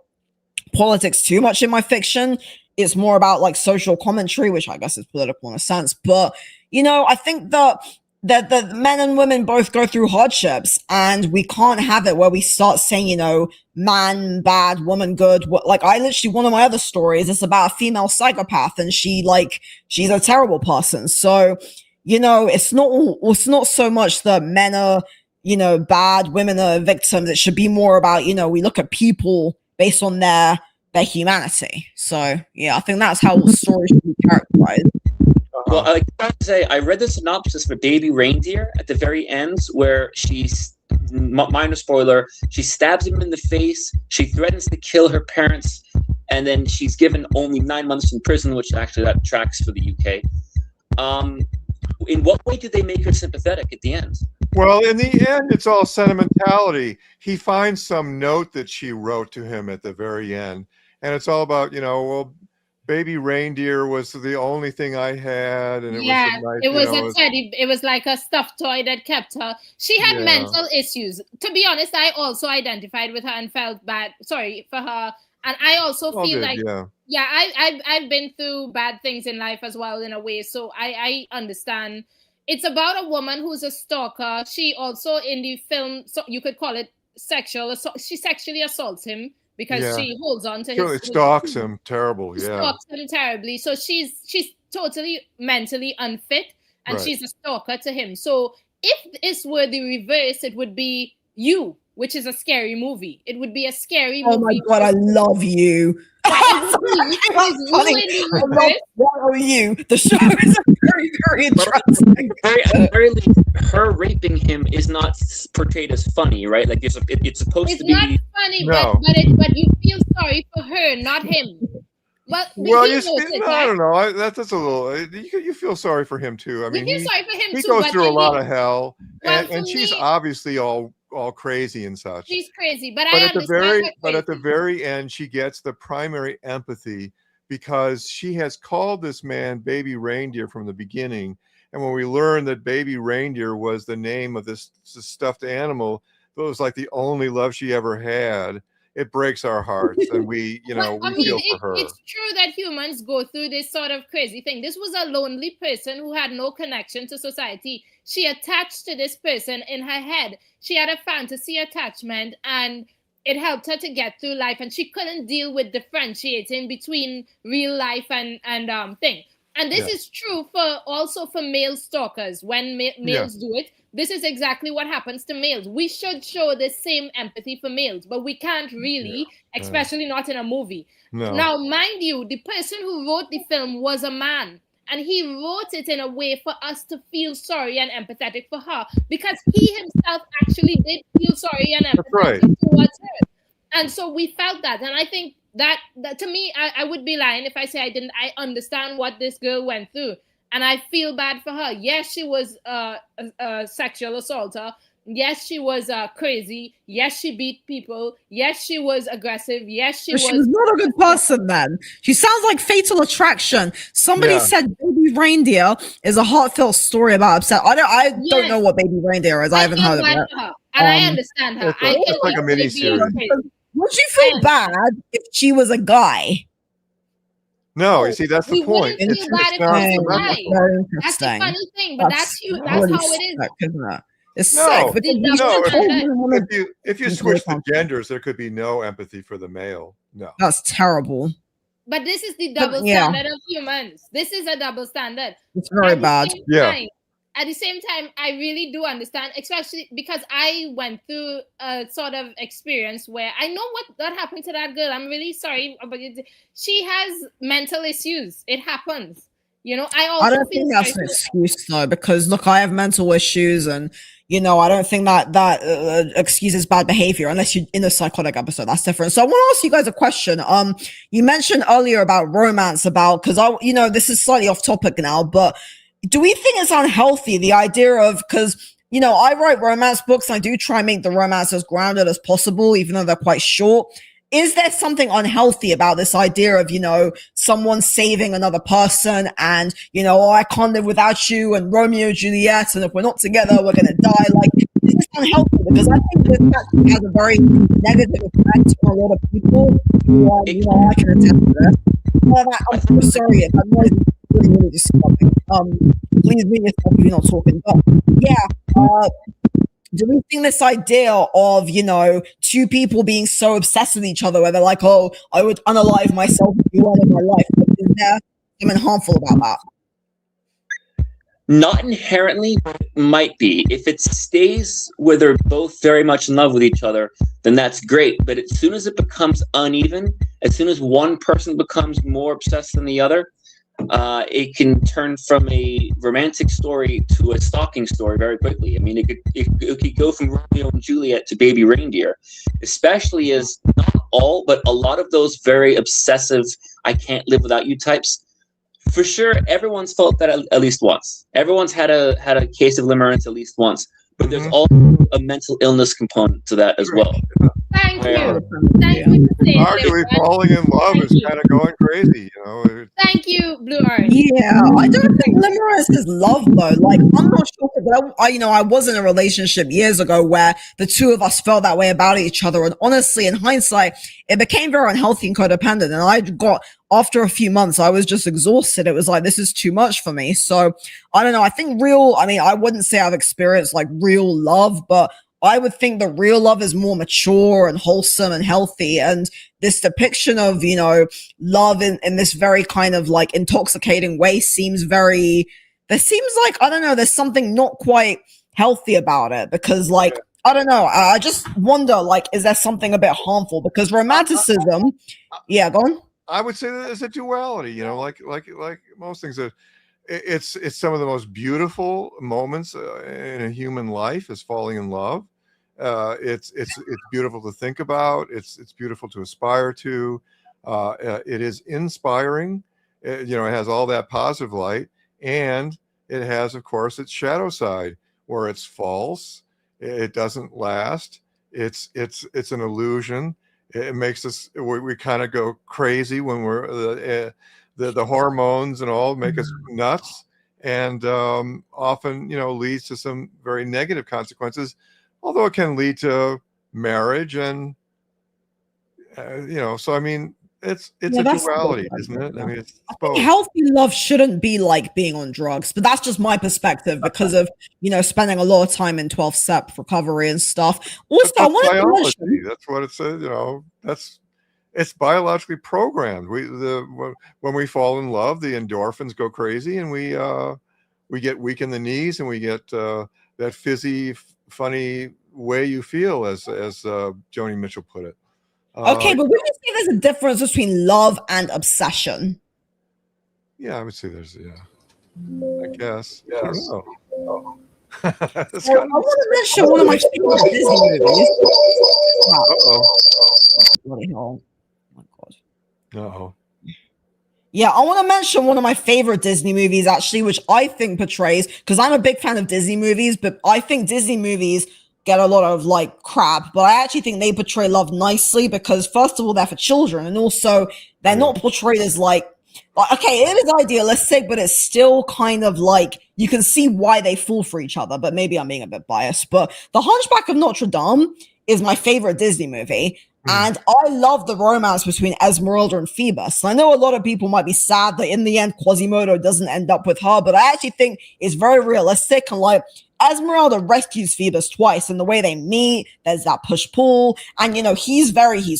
politics too much in my fiction. It's more about like social commentary, which I guess is political in a sense. But, you know, I think that the men and women both go through hardships, and we can't have it where we start saying, you know, man bad, woman good. Like I literally, one of my other stories is about a female psychopath, and she's a terrible person. So, you know, it's not so much that men are, you know, bad, women are victims. It should be more about, you know, we look at people based on their humanity. So yeah, I think that's how the story should be characterized. Well, I have to say, I read the synopsis for Baby Reindeer at the very end, where she's, minor spoiler, she stabs him in the face, she threatens to kill her parents, and then she's given only 9 months in prison, which actually that tracks for the UK. In what way did they make her sympathetic at the end? Well, in the end, it's all sentimentality. He finds some note that she wrote to him at the very end, and it's all about, you know, well, Baby Reindeer was the only thing I had, and it was a teddy. It was like a stuffed toy that kept her. She had mental issues. To be honest, I also identified with her and felt bad. Sorry for her, and I also feel I've been through bad things in life as well in a way. So I understand. It's about a woman who's a stalker. She also in the film, so you could call it sexual assault. She sexually assaults him, because she holds on to his... stalks him terrible, stalks him terribly. So she's totally mentally unfit, and she's a stalker to him. So if this were the reverse, it would be You, which is a scary movie. It would be a scary movie. Oh my God, I love You. You. The show is very, very interesting. Her raping him is not portrayed as funny, right? Like it's supposed to be. It's not funny, but you feel sorry for her, not him. But Well, he you knows see, it, no, I right? don't know. That's a little. You feel sorry for him too. I You mean, feel sorry for him he too, goes but through a then lot of hell, well, for and she's me, obviously all crazy and such. she's crazy, but I understand her But at the crazy. very end, she gets the primary empathy because she has called this man Baby Reindeer from the beginning. And when we learn that Baby Reindeer was the name of this stuffed animal, that was like the only love she ever had. It breaks our hearts, and we But I mean, feel for her. it's true that humans go through this sort of crazy thing. This was a lonely person who had no connection to society. She attached to this person in her head. She had a fantasy attachment, and it helped her to get through life. And she couldn't deal with differentiating between real life and thing. And this is true for also for male stalkers. When males do it, this is exactly what happens to males. We should show the same empathy for males, but we can't really, especially not in a movie. No. Now, mind you, the person who wrote the film was a man, and he wrote it in a way for us to feel sorry and empathetic for her, because he himself actually did feel sorry and empathetic towards her. And so we felt that. And I think that to me, I would be lying if I say I understand what this girl went through. And I feel bad for her. Yes, she was a sexual assaulter. Yes, she was crazy. Yes, she beat people. Yes, she was aggressive. Yes, she was not a good person then. She sounds like Fatal Attraction. Somebody said Baby Reindeer is a heartfelt story about upset. I don't know what Baby Reindeer is. I haven't heard of it. And I understand her. It's like a mini series. Would you feel bad if she was a guy? No, you see, that's the point. Feel bad if she was a guy. That's the funny thing, but that's how it is. Isn't it? It's sick. If you switch the genders, there could be no empathy for the male. No, that's terrible. But this is the double standard of humans. This is a double standard. It's very bad. At the same time, I really do understand, especially because I went through a sort of experience where I know what happened to that girl. I'm really sorry, but she has mental issues. It happens. I don't think that's an excuse though, because look, I have mental issues, and I don't think that excuses bad behavior unless you're in a psychotic episode. That's different. So I want to ask you guys a question. You mentioned earlier about romance, because this is slightly off topic now, but do we think it's unhealthy, the idea of, because I write romance books and I do try and make the romance as grounded as possible, even though they're quite short. Is there something unhealthy about this idea of, someone saving another person and, I can't live without you, and Romeo and Juliet, and if we're not together, we're going to die? Like, is this unhealthy? Because I think this actually has a very negative effect on a lot of people who are, I can attest to this. I'm so sorry if that noise is really disturbing. Please mute yourself if you're not talking. But do we think this idea of, two people being so obsessed with each other where they're like, oh, I would unalive myself if you wanted my life, is there something harmful about that? Not inherently, but it might be. If it stays where they're both very much in love with each other, then that's great. But as soon as it becomes uneven, as soon as one person becomes more obsessed than the other, it can turn from a romantic story to a stalking story very quickly. I mean, it could go from Romeo and Juliet to Baby Reindeer, especially as not all, but a lot of those very obsessive, I can't live without you types. For sure, everyone's felt that at least once. Everyone's had a case of limerence at least once. But there's also a mental illness component to that as well. Thank you. Thank you for saying arguably falling in love is kind of going crazy, Thank you, Blueorange. Yeah, I don't think limerence is love though. Like, I'm not sure, but I was in a relationship years ago where the two of us felt that way about each other, and honestly, in hindsight, it became very unhealthy and codependent. And after a few months, I was just exhausted. It was like, this is too much for me. So I don't know. I think I wouldn't say I've experienced like real love, but I would think the real love is more mature and wholesome and healthy. And this depiction of, love in this very kind of like intoxicating way seems like, I don't know, there's something not quite healthy about it, because like, I don't know. I just wonder, like, is there something a bit harmful? Because romanticism, go on. I would say that there's a duality, like most things. It's some of the most beautiful moments in a human life is falling in love. It's beautiful to think about. It's beautiful to aspire to. It is inspiring. It has all that positive light, and it has, of course, its shadow side where it's false. It doesn't last. It's an illusion. It makes us, we kind of go crazy when we're the hormones and all make us nuts, and often leads to some very negative consequences, although it can lead to marriage and so I mean it's a duality, isn't it? I mean, it's both. Healthy love shouldn't be like being on drugs, but that's just my perspective because of spending a lot of time in 12-step recovery and stuff. Also, I want to mention, that's what it says. It's biologically programmed. When we fall in love, the endorphins go crazy, and we get weak in the knees, and we get that fizzy, funny way you feel, as Joni Mitchell put it. Okay, but would you say there's a difference between love and obsession? Yeah, I would say there's, I guess. Yes. I don't know. So I want to mention one of my favorite Disney movies. Bloody hell. Oh my God. Uh-oh. Yeah, I want to mention one of my favorite Disney movies, actually, which I think portrays, because I'm a big fan of Disney movies, but I think Disney movies get a lot of crap, but I actually think they portray love nicely because, first of all, they're for children, and also they're not portrayed as okay, it is idealistic, but it's still kind of you can see why they fall for each other, but maybe I'm being a bit biased. But The Hunchback of Notre Dame is my favorite Disney movie. And I love the romance between Esmeralda and Phoebus. I know a lot of people might be sad that in the end Quasimodo doesn't end up with her, but I actually think it's very realistic. And Esmeralda rescues Phoebus twice, and the way they meet, there's that push-pull. And he's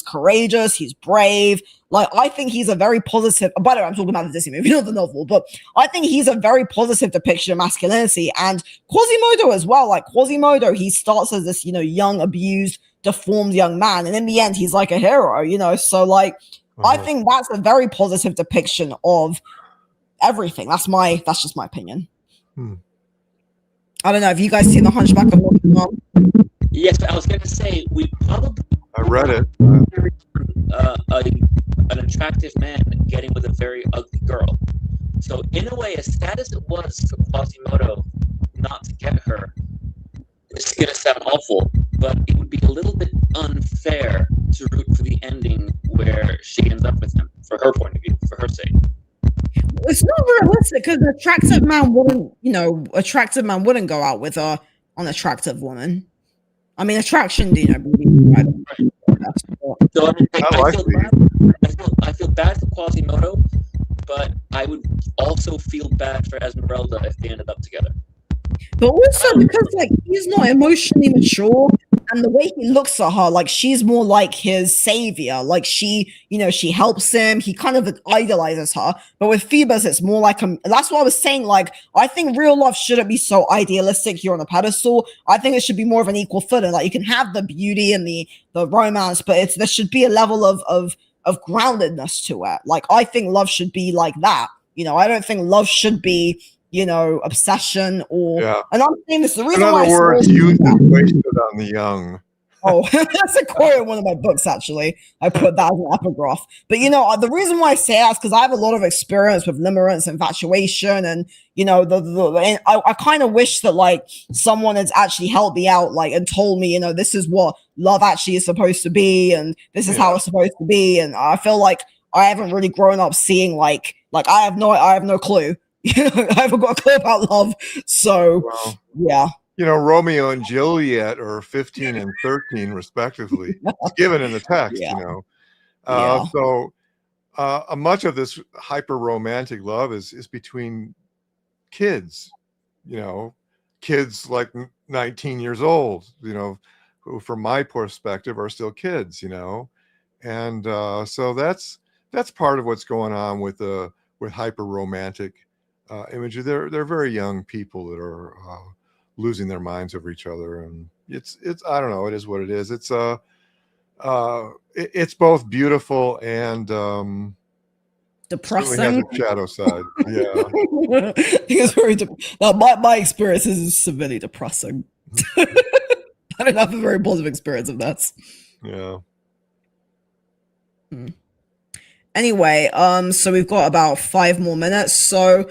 courageous, he's brave. I think he's a very positive, by the way, I'm talking about the Disney movie, not the novel, but I think he's a very positive depiction of masculinity. And Quasimodo as well. Quasimodo, he starts as this, young, abused, deformed young man, and in the end he's like a hero, so I think that's a very positive depiction of everything. That's just my opinion. I don't know, have you guys seen The Hunchback of Notre Dame? Yes, I was gonna say we probably I read it. An attractive man getting with a very ugly girl. So in a way, as sad as it was for Quasimodo not to get her, it's going to sound awful, but it would be a little bit unfair to root for the ending where she ends up with him, for her point of view, for her sake. It's not realistic because an attractive man wouldn't go out with an unattractive woman. I mean, attraction, So I feel bad for Quasimodo, but I would also feel bad for Esmeralda if they ended up together. But also because he's not emotionally mature, and the way he looks at her, she's more like his savior. She helps him. He kind of idolizes her. But with Phoebus, it's more that's what I was saying. I think real love shouldn't be so idealistic here on a pedestal. I think it should be more of an equal footing. You can have the beauty and the romance, but there should be a level of groundedness to it. I think love should be like that. I don't think love should be obsession or. And I'm saying this. The reason in other words, youth is wasted on the young. Oh, that's a quote in one of my books, actually. I put that as an epigraph. But, the reason why I say that is because I have a lot of experience with limerence, infatuation, and, I kind of wish that, someone has actually helped me out, and told me, this is what love actually is supposed to be, and this is how it's supposed to be. And I feel like I haven't really grown up seeing, I have no clue. I haven't got a clue about love. So, yeah. Romeo and Juliet are 15 and 13, respectively. It's given in the text, So much of this hyper-romantic love is between kids, kids 19 years old, who from my perspective are still kids, And so that's part of what's going on with hyper-romantic imagery. They're very young people that are losing their minds over each other, and it's I don't know, it is what it is. It's it's both beautiful and depressing. Has a shadow side. Yeah. It's very my experience is severely depressing. I don't have a very positive experience of that. Yeah. Anyway, so we've got about 5 more minutes. So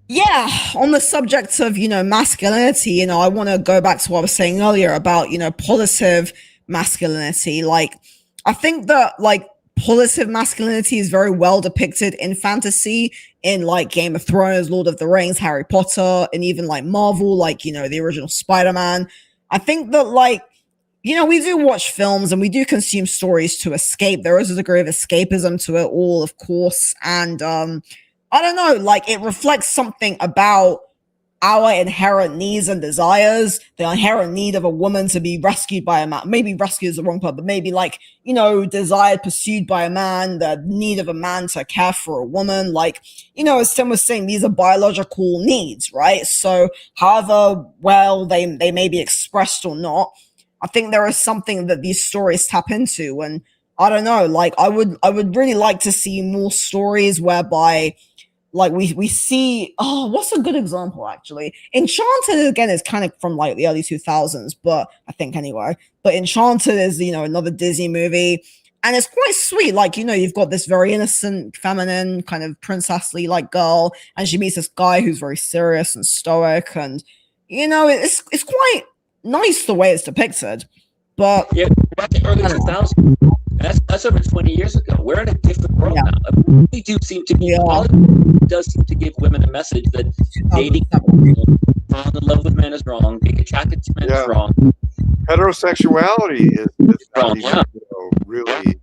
yeah, on the subject of, masculinity, I want to go back to what I was saying earlier about, positive masculinity. Like, I think that, like, positive masculinity is very well depicted in fantasy, in, like, Game of Thrones, Lord of the Rings, Harry Potter, and even, like, Marvel, like, the original Spider-Man. I think that, like, we do watch films and we do consume stories to escape. There is a degree of escapism to it all, of course. And I don't know, like, it reflects something about our inherent needs and desires, the inherent need of a woman to be rescued by a man. Maybe rescue is the wrong word, but maybe, like, desired, pursued by a man, the need of a man to care for a woman. Like, as Tim was saying, these are biological needs, right? So however well they may be expressed or not, I think there is something that these stories tap into. And I don't know, like, I would really like to see more stories whereby, like, we see, what's a good example, actually? Enchanted, again, is kind of from, like, the early 2000s, but I think anyway. But Enchanted is, another Disney movie, and it's quite sweet. Like, you've got this very innocent, feminine, kind of princessly, like, girl, and she meets this guy who's very serious and stoic, and, it's quite nice the way it's depicted. But yeah, back in early 2000s. That's over 20 years ago. We're in a different world now. We do seem to be, Hollywood does seem to give women a message that dating falling in love with men is wrong, being attracted to men is wrong. Heterosexuality is wrong, really.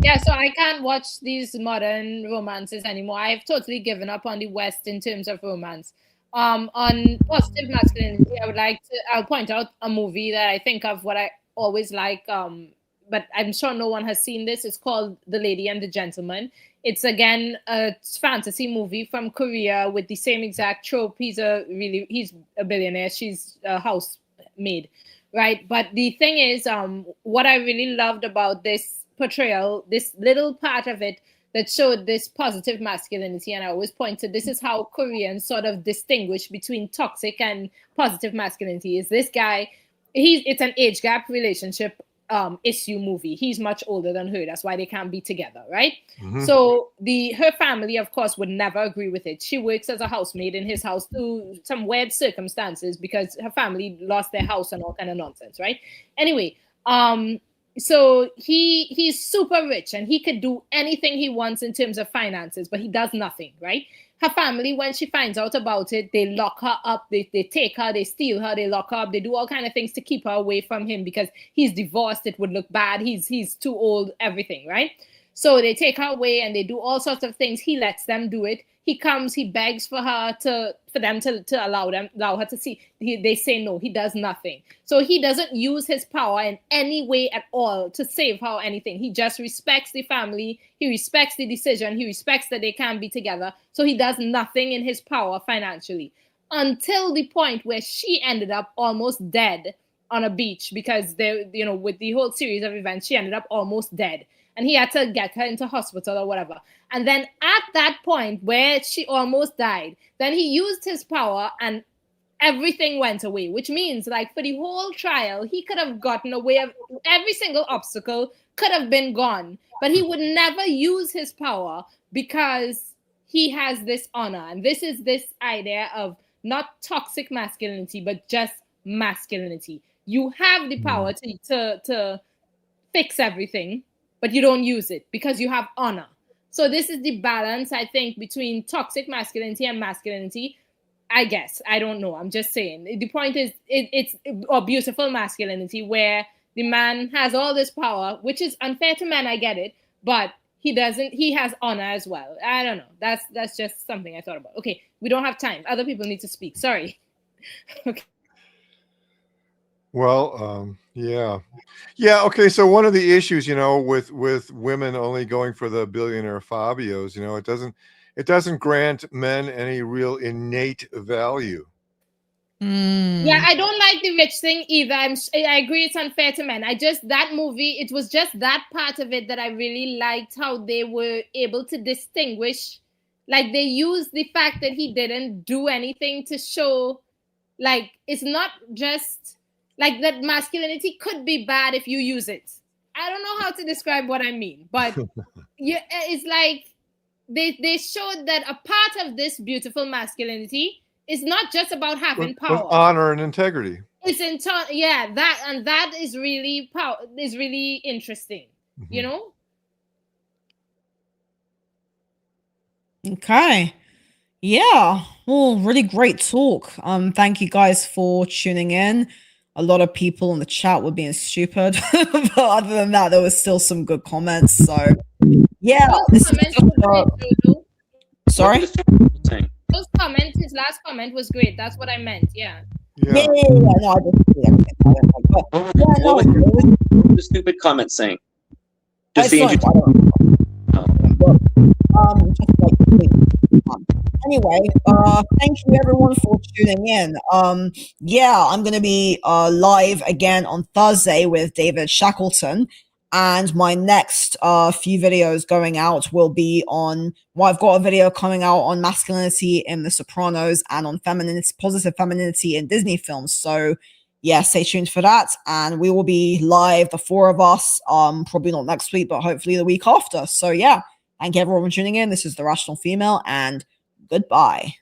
Yeah, so I can't watch these modern romances anymore. I've totally given up on the West in terms of romance. On positive masculinity, I'll point out a movie that I think of what I always like, but I'm sure no one has seen this. It's called The Lady and the Gentleman. It's, again, a fantasy movie from Korea with the same exact trope. He's a billionaire. She's a housemaid, right? But the thing is, what I really loved about this portrayal, this little part of it that showed this positive masculinity, and I always pointed, this is how Koreans sort of distinguish between toxic and positive masculinity, is this guy, it's an age gap relationship issue movie. He's much older than her. That's why they can't be together, right? Mm-hmm. So her family, of course, would never agree with it. She works as a housemaid in his house through some weird circumstances because her family lost their house and all kind of nonsense, right? Anyway, so he's super rich and he could do anything he wants in terms of finances, but he does nothing, right? Her family, when she finds out about it, they lock her up, they take her, they steal her, they lock her up, they do all kind of things to keep her away from him because he's divorced, it would look bad, he's too old, everything, right? So they take her away and they do all sorts of things. He lets them do it. He comes, he begs for them to allow her to see. They say no, he does nothing. So he doesn't use his power in any way at all to save her or anything. He just respects the family. He respects the decision. He respects that they can't be together. So he does nothing in his power financially until the point where she ended up almost dead on a beach because with the whole series of events, she ended up almost dead. And he had to get her into hospital or whatever. And then at that point where she almost died, then he used his power and everything went away, which means, like, for the whole trial, he could have gotten away of every single obstacle could have been gone, but he would never use his power because he has this honor. And this is this idea of not toxic masculinity, but just masculinity. You have the power to fix everything, but you don't use it because you have honor. So this is the balance, I think, between toxic masculinity and masculinity. I guess. I don't know. I'm just saying. The point is, it's a beautiful masculinity where the man has all this power, which is unfair to men, I get it, but he doesn't. He has honor as well. I don't know. That's just something I thought about. Okay, we don't have time. Other people need to speak. Sorry. Okay. Well, yeah. Okay. So one of the issues, with women only going for the billionaire Fabios, it doesn't grant men any real innate value. Yeah, I don't like the rich thing either. I agree it's unfair to men. That movie, it was just that part of it that I really liked, how they were able to distinguish. Like, they used the fact that he didn't do anything to show, like, it's not just like that masculinity could be bad if you use it. I don't know how to describe what I mean, but yeah, it's like they showed that a part of this beautiful masculinity is not just about having with power. honor and integrity. It's that is really interesting, Mm-hmm. you know. Okay. Yeah. Well, really great talk. Thank you guys for tuning in. A lot of people in the chat were being stupid, but other than that, there was still some good comments. So, yeah, this is just, sorry. Those comments, his last comment was great. That's what I meant. Yeah. Yeah. No, I just what was the stupid comment saying? Just seeing you. Anyway, thank you everyone for tuning in. Yeah, I'm gonna be live again on Thursday with David Shackleton, and my next few videos going out will be on. Well, I've got a video coming out on masculinity in The Sopranos and on positive femininity in Disney films. So yeah, stay tuned for that, and we will be live, the four of us. Probably not next week, but hopefully the week after. So yeah. Thank you everyone for tuning in. This is The Rational Female, and goodbye.